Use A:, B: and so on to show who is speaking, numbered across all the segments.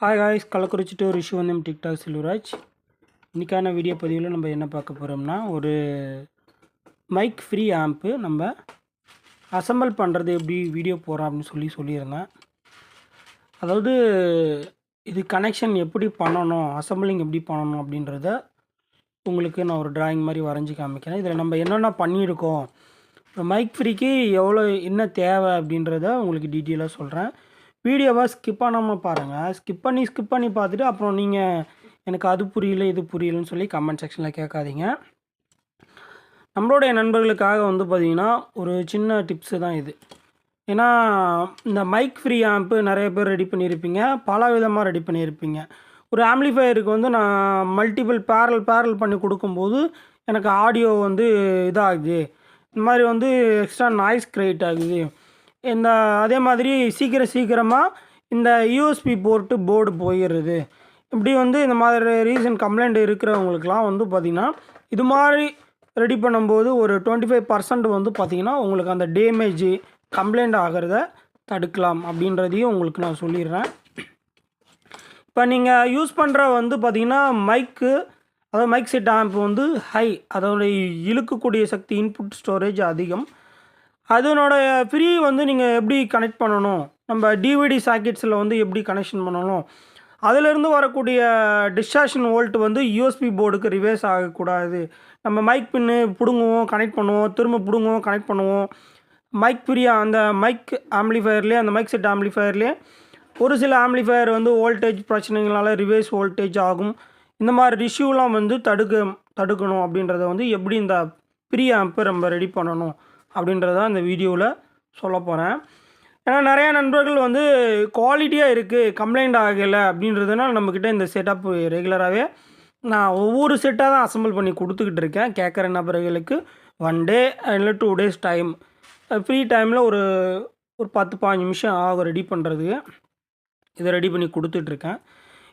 A: Hi guys, Kallakurichi to ரிஷு வந்தம் TikTok Selvaraj. இன்றைக்கான வீடியோ பதிவில் நம்ம என்ன பார்க்க போகிறோம்னா, ஒரு மைக் ஃப்ரீ ஆம்ப்பு நம்ம அசம்பிள் பண்ணுறது எப்படி வீடியோ போகிறோம் அப்படின்னு சொல்லியிருந்தேன். அதாவது இது கனெக்ஷன் எப்படி பண்ணணும், அசம்பிளிங் எப்படி பண்ணணும் அப்படின்றத உங்களுக்கு நான் ஒரு டிராயிங் மாதிரி வரைஞ்சி காமிக்கிறேன். இதில் நம்ம என்னென்ன பண்ணியிருக்கோம், மைக் ஃப்ரீக்கு எவ்வளோ என்ன தேவை அப்படின்றத உங்களுக்கு டீட்டெயிலாக சொல்கிறேன். வீடியோவை ஸ்கிப் பண்ணாமல் பாருங்கள். ஸ்கிப் பண்ணி பார்த்துட்டு அப்புறம் நீங்கள் எனக்கு அது புரியல இது புரியலன்னு சொல்லி கமெண்ட் செக்ஷனில் கேட்காதீங்க. நம்மளுடைய நண்பர்களுக்காக பார்த்திங்கன்னா ஒரு சின்ன டிப்ஸு தான் இது. ஏன்னா இந்த மைக் ஃப்ரீ ஆம்ப்பு நிறைய பேர் ரெடி பண்ணியிருப்பீங்க, பல விதமாக ரெடி பண்ணியிருப்பீங்க. ஒரு ஆம்ப்ளிஃபையருக்கு நான் மல்டிபிள் பேரல் பண்ணி கொடுக்கும்போது எனக்கு ஆடியோ இதாகுது, இந்த மாதிரி எக்ஸ்ட்ரா நாய்ஸ் க்ரியேட் ஆகுது. அதே மாதிரி சீக்கிரமாக இந்த யூஎஸ்பி போர்டு போயிடுறது. இப்படி இந்த மாதிரி ரீசன் கம்ப்ளைண்ட் இருக்கிறவங்களுக்குலாம் பார்த்திங்கன்னா இது மாதிரி ரெடி பண்ணும்போது ஒரு 25% பார்த்திங்கன்னா உங்களுக்கு அந்த டேமேஜ் கம்ப்ளைண்ட் ஆகிறத தடுக்கலாம் அப்படின்றதையும் உங்களுக்கு நான் சொல்லிடுறேன். இப்போ நீங்கள் யூஸ் பண்ணுற பார்த்திங்கன்னா அதாவது மைக் செட் ஆம்ப் ஹை, அதோடைய இழுக்கக்கூடிய சக்தி இன்புட் ஸ்டோரேஜ் அதிகம். அதனோடைய ஃப்ரீ நீங்கள் எப்படி கனெக்ட் பண்ணணும், நம்ம டிவிடி சாக்கெட்ஸில் எப்படி கனெக்ஷன் பண்ணணும், அதிலிருந்து வரக்கூடிய டிஸ்சார்ஜன் வோல்ட் யூஎஸ்பி போர்டுக்கு ரிவர்ஸ் ஆகக்கூடாது. நம்ம மைக் பின்னு பிடுங்குவோம், கனெக்ட் பண்ணுவோம், திரும்ப பிடுங்குவோம், கனெக்ட் பண்ணுவோம். மைக் ஃப்ரீயாக அந்த மைக் ஆம்ப்ளிஃபயர்லேயே, அந்த மைக் செட் ஆம்ப்ளிஃபயர்லேயே ஒரு சில ஆம்ப்ளிஃபயர் வோல்டேஜ் பிரச்சனைகளால் ரிவர்ஸ் வோல்டேஜ் ஆகும். இந்த மாதிரி இஷ்யூலாம் தடுக்கணும் அப்படின்றத எப்படி இந்த ஃப்ரீ ஆம்பை நம்ம ரெடி பண்ணணும் அப்படின்றத இந்த வீடியோவில் சொல்ல போகிறேன். ஏன்னா நிறையா நண்பர்கள் குவாலிட்டியாக இருக்குது, கம்ப்ளைண்ட் ஆகலை அப்படின்றதுனால நம்மக்கிட்ட இந்த செட்டப் ரெகுலராகவே நான் ஒவ்வொரு செட்டாக தான் அசம்பிள் பண்ணி கொடுத்துக்கிட்டு இருக்கேன். கேட்குற நபர்களுக்கு 1 டே இல்லை 2 டேஸ் டைம், ஃப்ரீ டைமில் ஒரு 10-15 நிமிஷம் ஆகும் ரெடி பண்ணுறதுக்கு. இதை ரெடி பண்ணி கொடுத்துட்ருக்கேன்.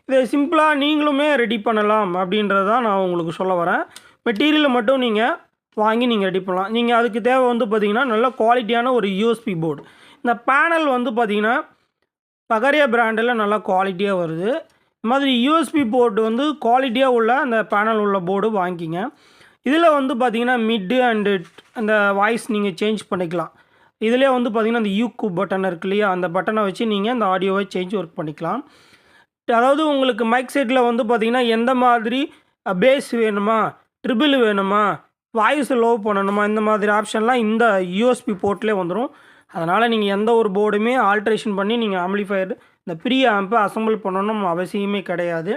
A: இதை சிம்பிளாக நீங்களுமே ரெடி பண்ணலாம் அப்படின்றது தான் நான் உங்களுக்கு சொல்ல வரேன். மெட்டீரியலை மட்டும் நீங்கள் வாங்கி நீங்கள் ரெடி பண்ணலாம். நீங்கள் அதுக்கு தேவை பார்த்திங்கன்னா நல்ல குவாலிட்டியான ஒரு யூஎஸ்பி போர்டு. இந்த பேனல் பார்த்திங்கன்னா பகரியா பிராண்டில் நல்லா குவாலிட்டியாக வருது. இந்த மாதிரி யூஎஸ்பி போர்டு குவாலிட்டியாக உள்ள அந்த பேனல் உள்ள போர்டு வாங்கிக்கிங்க. இதில் பார்த்திங்கன்னா மிட்டு அண்டு அந்த வாய்ஸ் நீங்கள் சேஞ்ச் பண்ணிக்கலாம். இதிலே பார்த்திங்கன்னா அந்த யூக்கு பட்டன் இருக்கு இல்லையா, அந்த பட்டனை வச்சு நீங்கள் அந்த ஆடியோவை ஒர்க் பண்ணிக்கலாம். அதாவது உங்களுக்கு மைக் செட்டில் பார்த்திங்கன்னா எந்த மாதிரி பேஸ் வேணுமா, ட்ரிபிள் வேணுமா, வாய்ஸ் லோ பண்ணணுமா, இந்த மாதிரி ஆப்ஷன்லாம் இந்த யூஎஸ்பி போர்ட்லேயே வந்துடும். அதனால் நீங்கள் எந்த ஒரு போர்டுமே ஆல்ட்ரேஷன் பண்ணி நீங்கள் ஆம்ப்ளிஃபயர் இந்த ஃப்ரீ ஆம்பை அசம்பிள் பண்ணணும் அவசியமே கிடையாது.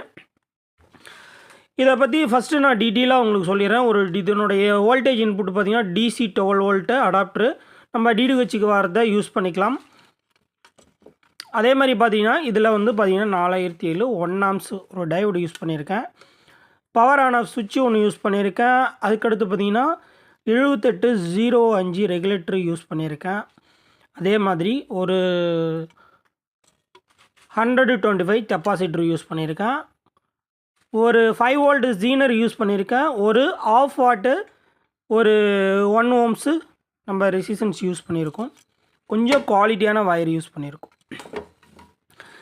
A: இதை பற்றி ஃபஸ்ட்டு நான் டீட்டெயிலாக உங்களுக்கு சொல்லிடுறேன். இதனுடைய வோல்டேஜ் இன்புட் பார்த்திங்கன்னா DC 12 வோல்ட்டு அடாப்டரு, நம்ம டிடிஹெச்சுக்கு வரதை யூஸ் பண்ணிக்கலாம். அதே மாதிரி பார்த்திங்கன்னா இதில் பார்த்திங்கன்னா 4007 1 ஆம்ஸ் ஒரு டையோடு யூஸ் பண்ணியிருக்கேன். பவர் ஆன் ஆஃப் சுவிட்சு ஒன்று யூஸ் பண்ணியிருக்கேன். அதுக்கடுத்து பார்த்திங்கன்னா 7805 ரெகுலேட்டரு யூஸ் பண்ணியிருக்கேன். அதே மாதிரி ஒரு 125 கெப்பாசிட்டர் யூஸ் பண்ணியிருக்கேன். ஒரு 5 வோல்ட் ஜீனர் யூஸ் பண்ணியிருக்கேன். ஒரு ஆஃப் வாட்டு ஒரு 1 ஓம்ஸு நம்ம ரெசிஸ்டன்ஸ் யூஸ் பண்ணியிருக்கோம். கொஞ்சம் குவாலிட்டியான வயர் யூஸ் பண்ணியிருக்கோம்.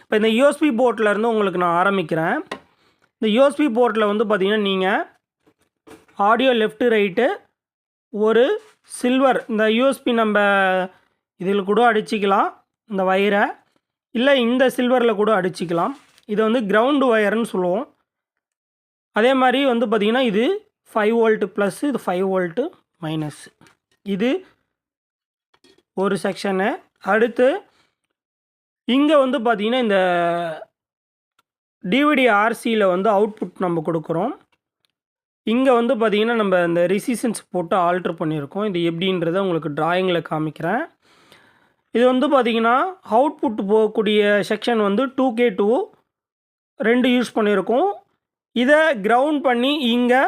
A: இப்போ இந்த யூஎஸ்பி போர்ட்லேருந்து உங்களுக்கு நான் ஆரம்பிக்கிறேன். இந்த யூஎஸ்பி போர்ட்டில் பார்த்திங்கன்னா நீங்கள் ஆடியோ லெஃப்ட்டு ரைட்டு ஒரு சில்வர் இந்த யூஎஸ்பி நம்ம இதில் கூட அடிச்சிக்கலாம் இந்த வயரை, இல்லை இந்த சில்வரில் கூட அடிச்சிக்கலாம். இது கிரவுண்டு வயர்னு சொல்லுவோம். அதே மாதிரி பார்த்திங்கன்னா இது 5 வோல்ட்டு ப்ளஸ், இது 5 வோல்ட்டு மைனஸ். இது ஒரு செக்ஷனு. அடுத்து இங்கே பார்த்திங்கன்னா இந்த டிவிடி ஆர்சியில் அவுட்புட் நம்ம கொடுக்குறோம். இங்கே பார்த்திங்கன்னா நம்ம இந்த ரெசிஸ்டன்ஸ் போட்டு ஆல்ட்ரு பண்ணியிருக்கோம். இது எப்படின்றத உங்களுக்கு டிராயிங்கில் காமிக்கிறேன். இது பார்த்திங்கன்னா அவுட்புட் போகக்கூடிய செக்ஷன் 2K2 2 யூஸ் பண்ணியிருக்கோம். இதை கிரவுண்ட் பண்ணி இங்கே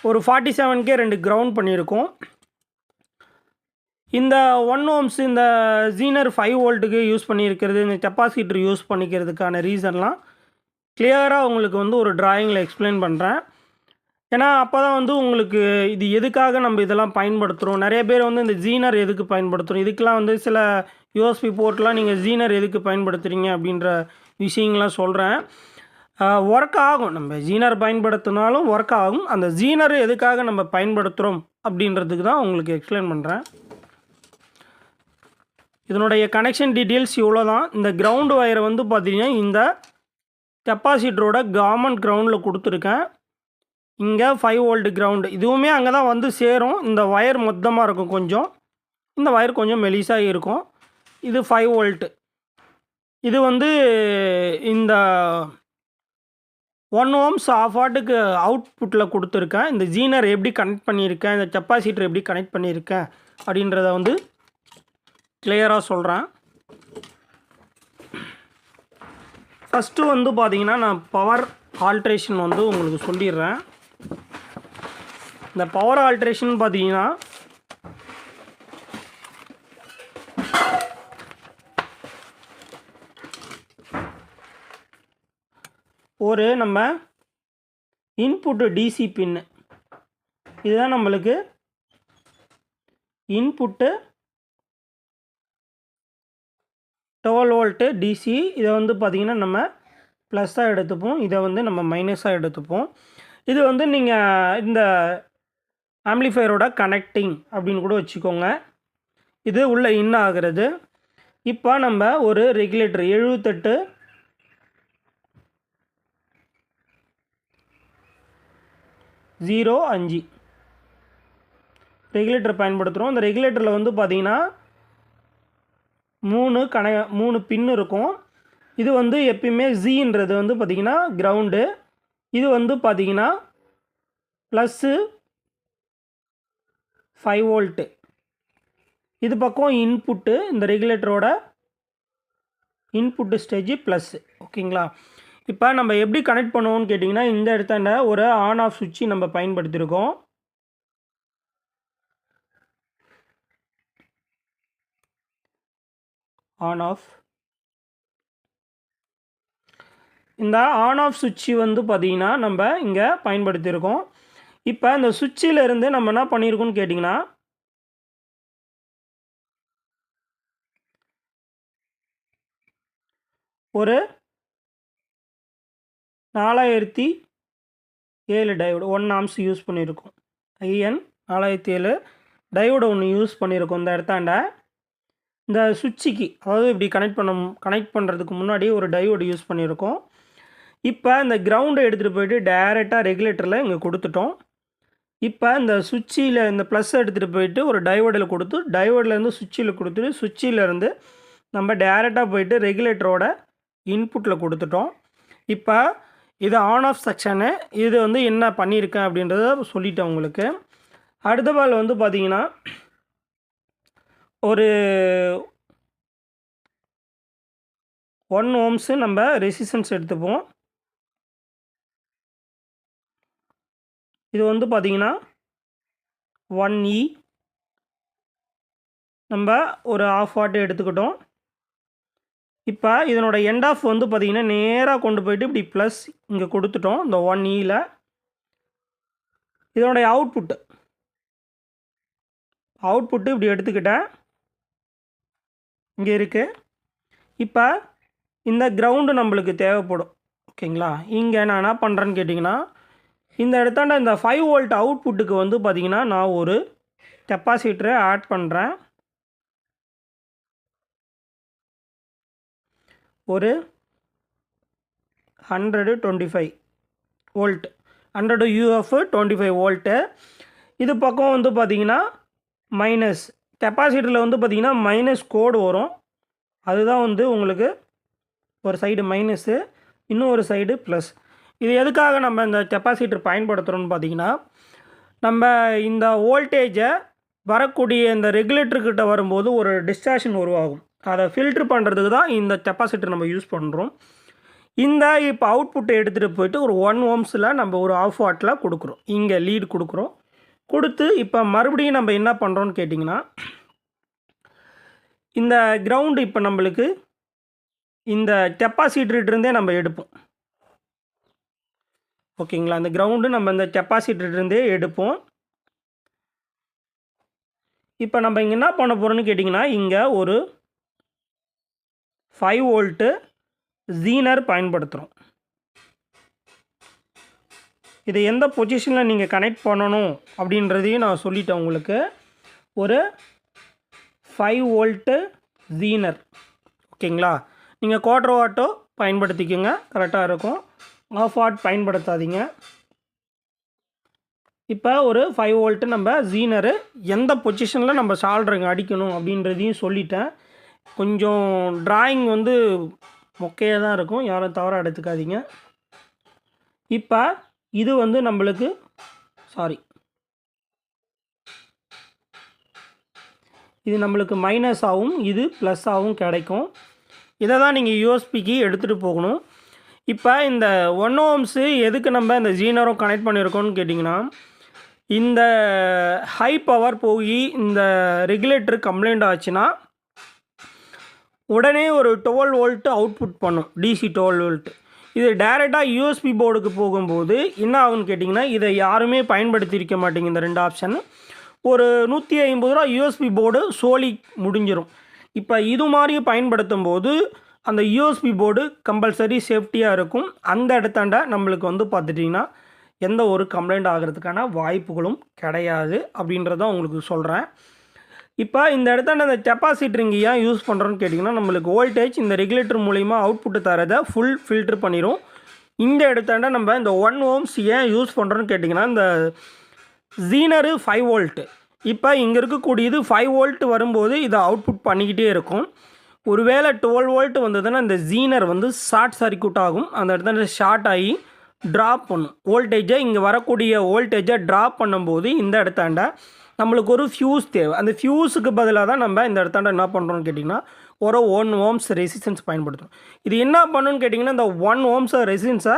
A: ஒரு 47K 2 கிரவுண்ட் பண்ணியிருக்கோம். இந்த 1 ஓம்ஸ் இந்த ஜீனர் 5 வோல்ட்டுக்கு யூஸ் பண்ணியிருக்கிறது, இந்த கெப்பாசிட்டர் யூஸ் பண்ணிக்கிறதுக்கான ரீசன்லாம் கிளியராக உங்களுக்கு ஒரு டிராயிங்கில் எக்ஸ்பிளைன் பண்ணுறேன். ஏன்னா அப்போ தான் உங்களுக்கு இது எதுக்காக நம்ம இதெல்லாம் பயன்படுத்துகிறோம். நிறைய பேர் இந்த ஜீனர் எதுக்கு பயன்படுத்துகிறோம், இதுக்கெலாம் சில யூஎஸ்பி போர்ட்லாம் நீங்கள் ஜீனர் எதுக்கு பயன்படுத்துகிறீங்க அப்படின்ற விஷயங்கள்லாம் சொல்கிறேன். ஒர்க் ஆகும். நம்ம ஜீனர் பயன்படுத்தினாலும் ஒர்க் ஆகும். அந்த ஜீனர் எதுக்காக நம்ம பயன்படுத்துகிறோம் அப்படின்றதுக்கு தான் உங்களுக்கு எக்ஸ்பிளைன் பண்ணுறேன். இதனுடைய கனெக்ஷன் டீட்டெயில்ஸ் இவ்வளோ தான். இந்த கிரவுண்டு வயரை வந்து பார்த்திங்கன்னா இந்த கெப்பாசிட்டரோட காமன் கிரவுண்டில் கொடுத்துருக்கேன். இங்கே 5 வோல்ட் கிரவுண்டு இதுவுமே அங்கே தான் வந்து சேரும். இந்த ஒயர் மொத்தமாக இருக்கும் கொஞ்சம். இந்த ஒயர் கொஞ்சம் மெலிசாக இருக்கும். இது 5 வோல்ட்டு. இது வந்து இந்த 1 ohms ஆஃப் வாட்டுக்கு அவுட்புட்டில் கொடுத்துருக்கேன். இந்த ஜீனர் எப்படி கனெக்ட் பண்ணியிருக்கேன், இந்த கெப்பாசிட்டர் எப்படி கனெக்ட் பண்ணியிருக்கேன் அப்படின்றத வந்து கிளியராக சொல்கிறேன். ஃபஸ்ட்டு வந்து பார்த்திங்கன்னா நான் பவர் ஆல்ட்ரேஷன் வந்து உங்களுக்கு சொல்லிடுறேன். இந்த பவர் ஆல்ட்ரேஷன் பார்த்திங்கன்னா ஒரு நம்ம இன்புட்டு டிசி பின்னு இதுதான் நம்மளுக்கு இன்புட்டு 12 வோல்ட்டு டிசி. இதை வந்து பார்த்திங்கன்னா நம்ம ப்ளஸ்ஸாக எடுத்துப்போம், இதை வந்து நம்ம மைனஸாக எடுத்துப்போம். இது வந்து நீங்கள் இந்த ஆம்ப்ளிஃபையரோட கனெக்டிங் அப்படின்னு கூட வச்சுக்கோங்க. இது உள்ள இன் ஆகிறது. இப்போ நம்ம ஒரு ரெகுலேட்டர் 7805 ரெகுலேட்டர் பயன்படுத்துகிறோம். இந்த ரெகுலேட்டரில் வந்து பார்த்திங்கன்னா 3 பின் இருக்கும். இது வந்து எப்பயுமே ஜீன்றது வந்து பார்த்திங்கன்னா கிரவுண்டு. இது வந்து பார்த்திங்கன்னா ப்ளஸ்ஸு 5 வோல்ட்டு. இது பக்கம் இன்புட்டு, இந்த ரெகுலேட்டரோட இன்புட்டு ஸ்டேஜ் ப்ளஸ்ஸு. ஓகேங்களா? இப்போ நம்ம எப்படி கனெக்ட் பண்ணுவோம்னு கேட்டிங்கன்னா இந்த இடத்தாண்ட ஒரு ஆன் ஆஃப் சுவிட்சு நம்ம பயன்படுத்தியிருக்கோம். On off. இந்த ஆன் ஆஃப் சுவிட்சு வந்து பார்த்திங்கன்னா நம்ம இங்கே பயன்படுத்தியிருக்கோம். இப்போ இந்த சுவிட்சில் இருந்து நம்ம என்ன பண்ணியிருக்கோம்னு கேட்டிங்கன்னா ஒரு 4007 டயோடு 1 ஆம்ஸ் யூஸ் பண்ணியிருக்கோம். IN 4007 டயோடு ஒன்று யூஸ் பண்ணியிருக்கோம். இந்த இடத்தாண்ட இந்த சுவிட்சுக்கு அதாவது இப்படி கனெக்ட் பண்ணுறதுக்கு முன்னாடி ஒரு டயோடு யூஸ் பண்ணியிருக்கோம். இப்போ இந்த கிரவுண்டை எடுத்துகிட்டு போயிட்டு டைரெக்டாக ரெகுலேட்டரில் இங்கே கொடுத்துட்டோம். இப்போ இந்த சுவிட்சில் இந்த ப்ளஸ் எடுத்துகிட்டு போயிட்டு ஒரு டையோடில் கொடுத்து டையோட்லேருந்து சுவிட்சில் கொடுத்துட்டு சுவிட்சிலேருந்து நம்ம டைரெக்டாக போயிட்டு ரெகுலேட்டரோட இன்புட்டில் கொடுத்துட்டோம். இப்போ இது ஆன் ஆஃப் செக்ஷனு. இது வந்து என்ன பண்ணியிருக்கேன் அப்படின்றத சொல்லிட்டேன் உங்களுக்கு. அடுத்த பால் வந்து பார்த்திங்கன்னா ஒரு 1 ohms நம்ம ரெசிஸ்டன்ஸ் எடுத்துப்போம். இது வந்து பார்த்திங்கன்னா 1E நம்ம ஒரு ஆஃப் வாட் எடுத்துக்கிட்டோம். இப்போ இதனோட எண்ட் ஆஃப் வந்து பார்த்திங்கன்னா நேராக கொண்டு போயிட்டு இப்படி ப்ளஸ் இங்கே கொடுத்துட்டோம். இந்த 1E இதனுடைய அவுட்புட்டு இப்படி எடுத்துக்கிட்டேன், இங்கே இருக்குது. இப்போ இந்த கிரவுண்டு நம்மளுக்கு தேவைப்படும். ஓகேங்களா? இங்கே நான் என்ன பண்ணுறேன்னு கேட்டிங்கன்னா இந்த இடத்தாண்ட இந்த 5 வோல்ட் அவுட்புட்டுக்கு வந்து பார்த்திங்கன்னா நான் ஒரு கெப்பாசிட்டரை ஆட் பண்ணுறேன். ஒரு 125 வோல்ட் 100 UF 25 வோல்ட்டு. இது பக்கம் வந்து பார்த்திங்கன்னா மைனஸ் கெப்பாசிட்டரில் வந்து பார்த்திங்கன்னா மைனஸ் கோடு வரும். அதுதான் வந்து உங்களுக்கு ஒரு சைடு மைனஸு, இன்னும் ஒரு சைடு ப்ளஸ். இது எதுக்காக நம்ம இந்த கெப்பாசிட்டர் பயன்படுத்துகிறோம்னு பார்த்திங்கன்னா நம்ம இந்த வோல்டேஜை வரக்கூடிய இந்த ரெகுலேட்டர்கிட்ட வரும்போது ஒரு டிஸ்டார்ஷன் உருவாகும். அதை ஃபில்ட்ரு பண்ணுறதுக்கு தான் இந்த கெப்பாசிட்டர் நம்ம யூஸ் பண்ணுறோம். இந்த இப்போ அவுட்புட்டை எடுத்துகிட்டு போயிட்டு ஒரு 1 ohmஸில் நம்ம ஒரு ஆஃப் வாட்டில் கொடுக்குறோம். இங்கே லீடு கொடுக்குறோம். கொடுத்து இப்போ மறுபடியும் நம்ம என்ன பண்ணுறோன்னு கேட்டிங்கன்னா இந்த கிரவுண்டு இப்போ நம்மளுக்கு இந்த கெப்பாசிட்டர்கிட்டருந்தே நம்ம எடுப்போம். ஓகேங்களா? அந்த கிரவுண்டு நம்ம இந்த கெப்பாசிட்டர்கிட்டருந்தே எடுப்போம். இப்போ நம்ம இங்கே என்ன பண்ண போகிறோன்னு கேட்டிங்கன்னா இங்கே ஒரு 5 வோல்ட்டு ஜீனர் பயன்படுத்துகிறோம். இதை எந்த பொசிஷனில் நீங்கள் கனெக்ட் பண்ணணும் அப்படின்றதையும் நான் சொல்லிட்டேன் உங்களுக்கு. ஒரு 5 வோல்ட்டு ஜீனர், ஓகேங்களா. நீங்கள் குவார்டர் வாட்டோ பயன்படுத்திக்கோங்க, கரெக்டாக இருக்கும். ஆஃப் வாட் பயன்படுத்தாதீங்க. இப்போ ஒரு 5 வோல்ட்டு நம்ம ஜீனரு எந்த பொசிஷனில் நம்ம சால்ட்ரிங் அடிக்கணும் அப்படின்றதையும் சொல்லிட்டேன். கொஞ்சம் டிராயிங் வந்து மொக்கையாக தான் இருக்கும், யாரும் தவறாக எடுத்துக்காதீங்க. இப்போ இது வந்து நம்மளுக்கு இது நம்மளுக்கு மைனஸாகவும் இது ப்ளஸ்ஸாகவும் கிடைக்கும். இதை தான் நீங்கள் யூஎஸ்பிக்கு எடுத்துகிட்டு போகணும். இப்போ இந்த 1 ohms எதுக்கு நம்ம இந்த ஜீனரும் கனெக்ட் பண்ணியிருக்கோம்னு கேட்டிங்கன்னா, இந்த ஹை பவர் போய் இந்த ரெகுலேட்டர் கம்ப்ளைண்ட் ஆச்சுன்னா உடனே ஒரு 12 வோல்ட்டு அவுட்புட் பண்ணும், டிசி 12 வோல்ட்டு. இது டைரெக்டாக யூஎஸ்பி போர்டுக்கு போகும்போது என்ன ஆகுன்னு கேட்டிங்கன்னா, இதை யாருமே பயன்படுத்தியிருக்க மாட்டேங்க. இந்த 2 ஆப்ஷன் ஒரு 150 ரூபா யூஎஸ்பி போர்டு சோலி முடிஞ்சிடும். இப்போ இது மாதிரி பயன்படுத்தும் போது அந்த யூஎஸ்பி போர்டு கம்பல்சரி சேஃப்டியாக இருக்கும். அந்த இடத்தாண்ட நம்மளுக்கு வந்து பார்த்துட்டிங்கன்னா எந்த ஒரு கம்ப்ளைண்ட் ஆகிறதுக்கான வாய்ப்புகளும் கிடையாது அப்படின்றத உங்களுக்கு சொல்கிறேன். இப்போ இந்த இடத்தாண்ட அந்த கெப்பாசிட்டரிங்க ஏன் யூஸ் பண்ணுறோன்னு கேட்டிங்கன்னா, நம்மளுக்கு வோல்டேஜ் இந்த ரெகுலேட்டர் மூலிமா அவுட்புட்டு தரதை ஃபுல் ஃபில்ட்ரு பண்ணிடும். இந்த இடத்தாண்ட நம்ம இந்த 1 ohms ஏன் யூஸ் பண்ணுறோன்னு கேட்டிங்கன்னா, இந்த ஜீனரு 5 வோல்ட்டு. இப்போ இங்கே இருக்கக்கூடியது 5 வோல்ட்டு வரும்போது இதை அவுட்புட் பண்ணிக்கிட்டே இருக்கும். ஒருவேளை 12 வோல்ட்டு வந்ததுன்னா இந்த ஜீனர் வந்து ஷார்ட் சர்க்யூட் ஆகும். அந்த இடத்துல ஷார்ட் ஆகி ட்ராப் பண்ணும் வோல்டேஜை. இங்கே வரக்கூடிய வோல்டேஜை ட்ராப் பண்ணும்போது இந்த இடத்தாண்ட நம்மளுக்கு ஒரு ஃபியூஸ் தேவை. அந்த ஃபியூஸுக்கு பதிலாக தான் நம்ம இந்த இடத்தாண்ட என்ன பண்ணுறோன்னு கேட்டிங்கன்னா, ஒரு 1 ohms ரெசிஸ்டன்ஸ் பயன்படுத்துகிறோம். இது என்ன பண்ணுன்னு கேட்டிங்கன்னா, இந்த 1 ohms ரெசிஸ்டன்ஸை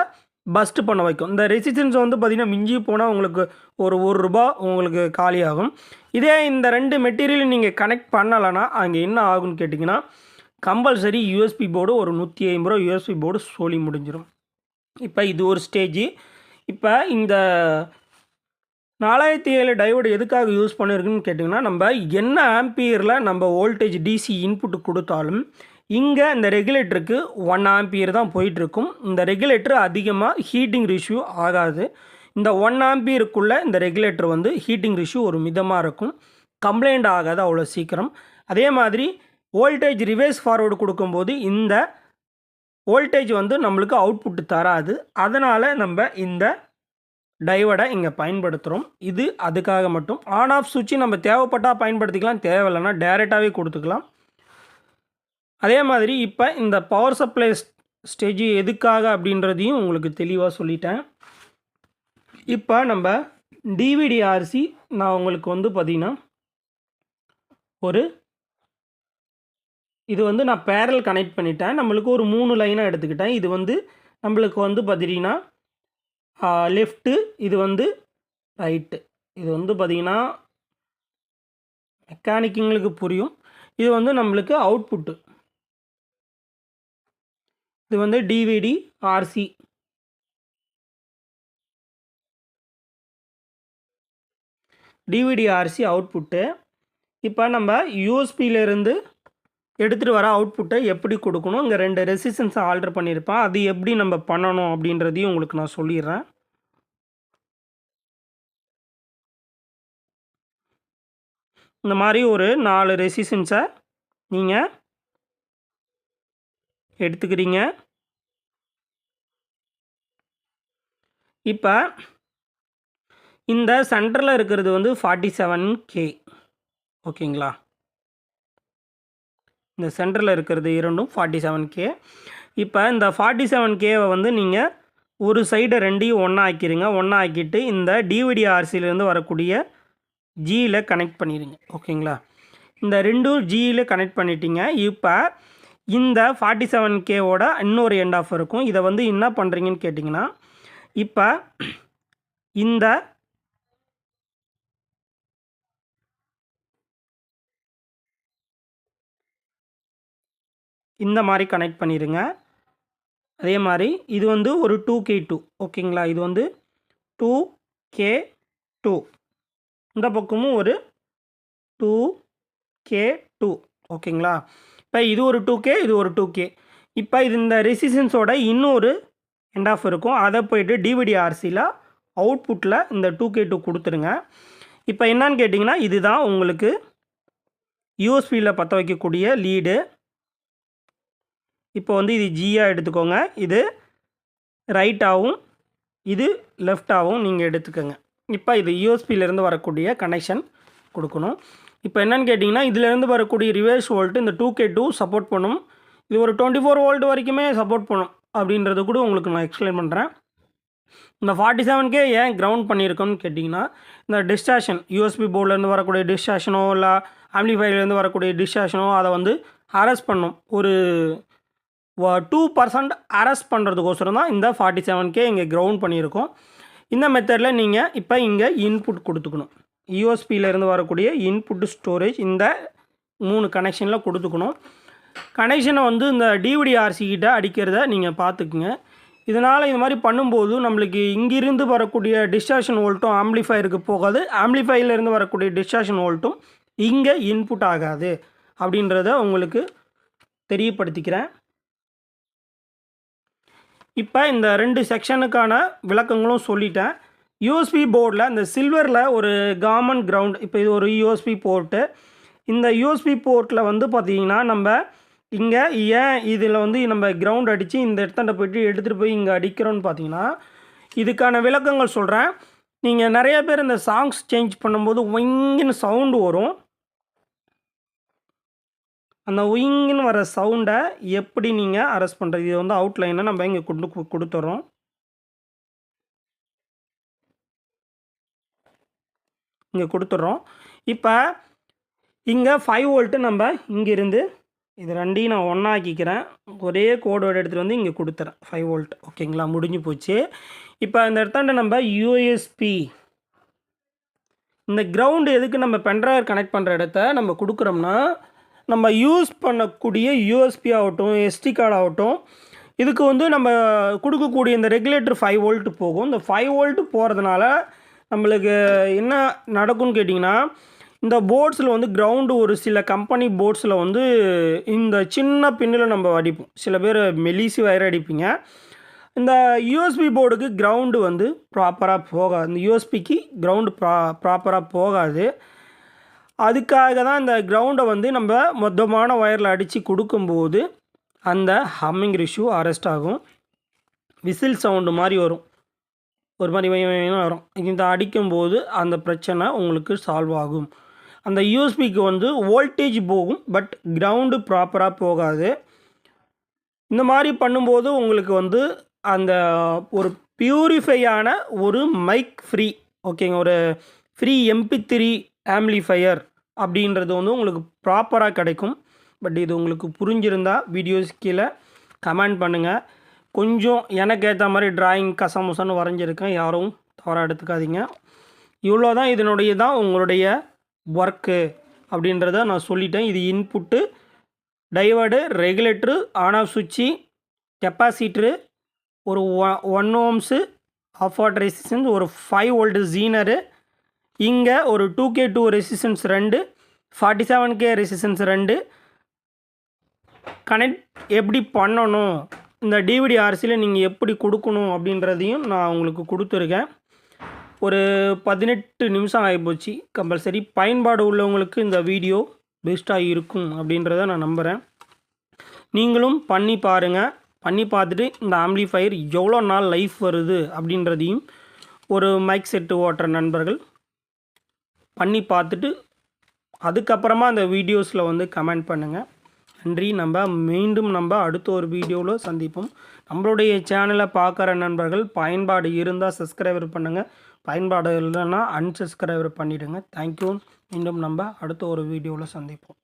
A: பஸ்ட் பண்ண வைக்கும். இந்த ரெசிஸ்டன்ஸ் வந்து பார்த்திங்கன்னா மிஞ்சி போனால் உங்களுக்கு ஒரு ₹1 உங்களுக்கு காலியாகும். இதே இந்த 2 மெட்டீரியல் நீங்கள் கனெக்ட் பண்ணலைன்னா அங்கே என்ன ஆகுன்னு கேட்டிங்கன்னா, கம்பல்சரி யூஎஸ்பி போர்டு ஒரு ₹150 யூஎஸ்பி போர்டு சோலி முடிஞ்சிடும். இப்போ இது ஒரு ஸ்டேஜ். இப்போ இந்த 4007 டையோடு எதுக்காக யூஸ் பண்ணியிருக்குன்னு கேட்டிங்கன்னா, நம்ம என்ன ஆம்பியரில் நம்ம வோல்டேஜ் டிசி இன்புட்டு கொடுத்தாலும் இங்கே இந்த ரெகுலேட்டருக்கு 1 ஆம்பியர் தான் போயிட்டுருக்கும். இந்த ரெகுலேட்டர் அதிகமாக ஹீட்டிங் ரேஷியோ ஆகாது. இந்த 1 ஆம்பியருக்குள்ளே இந்த ரெகுலேட்டர் வந்து ஹீட்டிங் ரேஷியோ ஒரு மிதமாக இருக்கும், கம்ப்ளைண்ட் ஆகாது அவ்வளோ சீக்கிரம். அதே மாதிரி வோல்டேஜ் ரிவர்ஸ் ஃபார்வர்டு கொடுக்கும்போது இந்த வோல்டேஜ் வந்து நம்மளுக்கு அவுட்புட்டு தராது. அதனால் நம்ம இந்த டையோடை இங்கே பயன்படுத்துகிறோம். இது அதுக்காக மட்டும். ஆன் ஆஃப் சுவிட்சு நம்ம தேவைப்பட்டால் பயன்படுத்திக்கலாம், தேவையில்லைன்னா டைரெக்டாகவே கொடுத்துக்கலாம். அதே மாதிரி இப்போ இந்த பவர் சப்ளை ஸ்டேஜ் எதுக்காக அப்படின்றதையும் உங்களுக்கு தெளிவாக சொல்லிட்டேன். இப்போ நம்ம டிவிடிஆர்சி நான் உங்களுக்கு வந்து பார்த்திங்கன்னா இது வந்து நான் பேரல் கனெக்ட் பண்ணிட்டேன். நம்மளுக்கு ஒரு 3 லைனாக எடுத்துக்கிட்டேன். இது வந்து நம்மளுக்கு வந்து பார்த்திங்கன்னா லெஃப்ட்டு, இது வந்து ரைட்டு. இது வந்து பார்த்திங்கன்னா மெக்கானிக்குங்களுக்கு புரியும். இது வந்து நம்மளுக்கு அவுட்புட்டு. இது வந்து DVD RC. DVD RC output. இப்போ நம்ம யூஎஸ்பியிலேருந்து எடுத்துகிட்டு வர அவுட்புட்டை எப்படி கொடுக்கணும், இங்கே 2 ரெசிஸ்டன்ஸை ஆல்டர் பண்ணியிருப்பேன். அது எப்படி நம்ம பண்ணணும் அப்படின்றதையும் உங்களுக்கு நான் சொல்லிடுறேன். இந்த மாதிரி ஒரு 4 ரெசிஸ்டன்ஸை நீங்கள் எடுத்துக்கிறீங்க. இப்போ இந்த சென்டரில் இருக்கிறது வந்து 47K, ஓகேங்களா. இந்த சென்டரில் இருக்கிறது இரண்டும் 47K. இப்போ இந்த 47Kவை வந்து நீங்கள் ஒரு சைடு 2ஐயும் ஒன்றா ஆக்கிடுங்க. ஒன்றா ஆக்கிட்டு இந்த டிவிடி ஆர்சியிலேருந்து வரக்கூடிய ஜியில் கனெக்ட் பண்ணிடுங்க, ஓகேங்களா. இந்த 2ம் ஜியில் கனெக்ட் பண்ணிட்டீங்க. இப்போ இந்த 47Kவோட இன்னொரு எண்ட் ஆஃப் இருக்கும். இதை வந்து என்ன பண்ணுறீங்கன்னு கேட்டிங்கன்னா, இப்போ இந்த மாதிரி கனெக்ட் பண்ணிடுங்க. அதே மாதிரி இது வந்து ஒரு 2K2, ஓகேங்களா. இது வந்து 2K2. இந்த பக்கமும் ஒரு 2K2, ஓகேங்களா. இப்போ இது ஒரு 2K, இது ஒரு 2K. இப்போ இது இந்த ரெசிஸ்டன்ஸோட இன்னொரு எண்ட் ஆஃப் இருக்கும். அதை போய்ட்டு டிவிடி ஆர்சியில் அவுட்புட்டில் இந்த 2K2 கொடுத்துருங்க. இப்போ என்னன்னு கேட்டிங்கன்னா, இதுதான் உங்களுக்கு யூஎஸ்பியில் பற்ற வைக்கக்கூடிய லீடு. இப்போ வந்து இது ஜியாக எடுத்துக்கோங்க. இது ரைட்டாகவும் இது லெஃப்டாகவும் நீங்கள் எடுத்துக்கோங்க. இப்போ இது யூஎஸ்பியிலேருந்து வரக்கூடிய கனெக்ஷன் கொடுக்கணும். இப்போ என்னென்னு கேட்டிங்கன்னா, இதிலேருந்து வரக்கூடிய ரிவர்ஸ் வோல்ட்டு இந்த 2K2 சப்போர்ட் பண்ணும். இது ஒரு 24 வோல்ட் வரைக்குமே சப்போர்ட் பண்ணும் அப்படின்றது கூட உங்களுக்கு நான் எக்ஸ்பிளைன் பண்ணுறேன். இந்த 47K ஏன் கிரவுண்ட் பண்ணியிருக்கோம்னு கேட்டிங்கன்னா, இந்த டிஸ்டார்ஷன் யூஎஸ்பி போர்ட்லேருந்து வரக்கூடிய டிஸ்டார்ஷனோ இல்லை ஆம்ப்ளிஃபையர்லேருந்து வரக்கூடிய டிஸ்டார்ஷனோ அதை வந்து அரெஸ்ட் பண்ணும். ஒரு 2% அரெஸ்ட் பண்ணுறதுக்கோசரம் தான் இந்த 47K இங்கே கிரவுண்ட் பண்ணியிருக்கோம். இந்த மெத்தடில் நீங்கள் இப்போ இங்கே இன்புட் கொடுத்துக்கணும். யூஎஸ்பியிலேருந்து வரக்கூடிய இன்புட் ஸ்டோரேஜ் இந்த 3 கனெக்ஷனில் கொடுத்துக்கணும். கனெக்ஷனை வந்து இந்த டிவிடி ஆர்சி கிட்ட அடிக்கிறத நீங்கள் பார்த்துக்குங்க. இதனால் இது மாதிரி பண்ணும்போது நம்மளுக்கு இங்கிருந்து வரக்கூடிய டிஸ்டார்ஷன் வோல்ட்டும் ஆம்ப்ளிஃபையருக்கு போகாது, ஆம்ப்ளிஃபையர்லேருந்து வரக்கூடிய டிஸ்டார்ஷன் வோல்ட்டும் இங்கே இன்புட் ஆகாது அப்படின்றத உங்களுக்கு தெரியப்படுத்திக்கிறேன். இப்போ இந்த 2 செக்ஷனுக்கான விளக்கங்களும் சொல்லிட்டேன். யூஎஸ்பி போர்டில் இந்த சில்வரில் ஒரு காமன் கிரவுண்ட், இப்போ இது ஒரு யூஎஸ்பி போர்ட்டு. இந்த யூஎஸ்பி போர்ட்டில் வந்து பார்த்திங்கன்னா நம்ம இங்கே ஏன் இதில் வந்து நம்ம கிரவுண்ட் அடித்து இந்த இடத்தாண்ட போய்ட்டு எடுத்துகிட்டு போய் இங்கே அடிக்கிறோன்னு பார்த்தீங்கன்னா, இதுக்கான விளக்கங்கள் சொல்கிறேன். நீங்கள் நிறைய பேர் இந்த சாங்ஸ் சேஞ்ச் பண்ணும்போது ஒயிங்குன்னு சவுண்டு வரும். அந்த ஒயிங்குன்னு வர சவுண்டை எப்படி நீங்கள் அரெஸ்ட் பண்ணுறது, இது வந்து அவுட்லைனை நம்ம இங்கே கொடுத்துட்றோம். இங்கே கொடுத்துட்றோம். இப்போ இங்கே 5 வோல்ட்டு நம்ம இங்கேருந்து இது ரெண்டையும் நான் ஒன்றாக்கிக்கிறேன். ஒரே கோடோடு எடுத்துகிட்டு வந்து இங்கே கொடுத்துறேன் 5 வோல்ட். ஓகேங்களா, முடிஞ்சு போச்சு. இப்போ இந்த இடத்தாண்ட நம்ம யூஎஸ்பி இந்த கிரவுண்டு எதுக்கு நம்ம பென்ட்ரைவர் கனெக்ட் பண்ணுற இடத்த நம்ம கொடுக்குறோம்னா, நம்ம யூஸ் பண்ணக்கூடிய யூஎஸ்பி ஆகட்டும் எஸ்டி கார்டு ஆகட்டும், இதுக்கு வந்து நம்ம கொடுக்கக்கூடிய இந்த ரெகுலேட்டர் 5 வோல்ட் போகும். இந்த 5 வோல்ட் போகிறதுனால நம்மளுக்கு என்ன நடக்கும்னு கேட்டிங்கன்னா, இந்த போர்ட்ஸில் வந்து கிரவுண்டு ஒரு சில கம்பெனி போர்ட்ஸில் வந்து இந்த சின்ன பின்னில் நம்ம அடிப்போம். சில பேர் மெலிசி வயர் அடிப்பீங்க. இந்த யூஎஸ்பி போர்டுக்கு கிரவுண்டு வந்து ப்ராப்பராக போகாது. இந்த யூஎஸ்பிக்கு கிரவுண்டு ப்ராப்பராக போகாது. அதுக்காக தான் இந்த கிரவுண்டை வந்து நம்ம மொத்தமான வயரில் அடித்து கொடுக்கும்போது அந்த ஹம்மிங் இஷ்யூ அரெஸ்ட் ஆகும். விசில் சவுண்டு மாதிரி வரும், ஒரு மாதிரி வரும். இந்த அடிக்கும்போது அந்த பிரச்சனை உங்களுக்கு சால்வ் ஆகும். அந்த யூஎஸ்பிக்கு வந்து வோல்டேஜ் போகும், பட் கிரவுண்டு ப்ராப்பராக போகாது. இந்த மாதிரி பண்ணும்போது உங்களுக்கு வந்து அந்த ஒரு பியூரிஃபையான ஒரு மைக் ஃப்ரீ, ஓகேங்க, ஒரு ஃப்ரீ MP3 ஆம்ப்ளிஃபையர் அப்படின்றது வந்து உங்களுக்கு ப்ராப்பராக கிடைக்கும். பட் இது உங்களுக்கு புரிஞ்சிருந்தால் வீடியோஸ் கீழே கமெண்ட் பண்ணுங்கள். கொஞ்சம் எனக்கு ஏற்ற மாதிரி டிராயிங் கசமுசன்னு வரைஞ்சிருக்கேன், யாரும் தவறாக எடுத்துக்காதீங்க. இவ்வளோ தான் இதனுடைய தான் உங்களுடைய ஒர்க்கு அப்படின்றத நான் சொல்லிட்டேன். இது இன்புட்டு, டைவர்டு, ரெகுலேட்ரு, ஆன் ஆஃப் சுவிட்சு, கெப்பாசிட்டரு, ஒரு 1 ohms ஆஃப் வாட் ரெசிஸ்டன்ஸ், ஒரு 5 வோல்ட் ஜீனரு, இங்கே ஒரு 2K2 resistance 2, 47K resistance 2. Connect எப்படி பண்ணணும், இந்த டிவிடி ஆர்சியில் நீங்கள் எப்படி கொடுக்கணும் அப்படின்றதையும் நான் உங்களுக்கு கொடுத்துருக்கேன். ஒரு 18 நிமிஷம் ஆகிப்போச்சு. கம்பல்சரி பயன்பாடு உள்ளவங்களுக்கு இந்த வீடியோ பெஸ்ட்டாக இருக்கும் அப்படின்றத நான் நம்புகிறேன். நீங்களும் பண்ணி பாருங்கள். பண்ணி பார்த்துட்டு இந்த ஆம்ப்ளிஃபையர் எவ்வளோ நாள் லைஃப் வருது அப்படின்றதையும் ஒரு மைக் செட்டு ஓட்டுற நண்பர்கள் பண்ணி பார்த்துட்டு அதுக்கப்புறமா அந்த வீடியோஸில் வந்து கமெண்ட் பண்ணுங்கள். நன்றி. மீண்டும் அடுத்த ஒரு வீடியோவில் சந்திப்போம். நம்மளுடைய சேனலை பார்க்குற நண்பர்கள் பயன்பாடு இருந்தால் சப்ஸ்கிரைபர் பண்ணுங்கள், பயன்பாடு இல்லைன்னா அன்சப்ஸ்கிரைபர் பண்ணிவிடுங்க. தேங்க்யூ. மீண்டும் அடுத்த ஒரு வீடியோவில் சந்திப்போம்.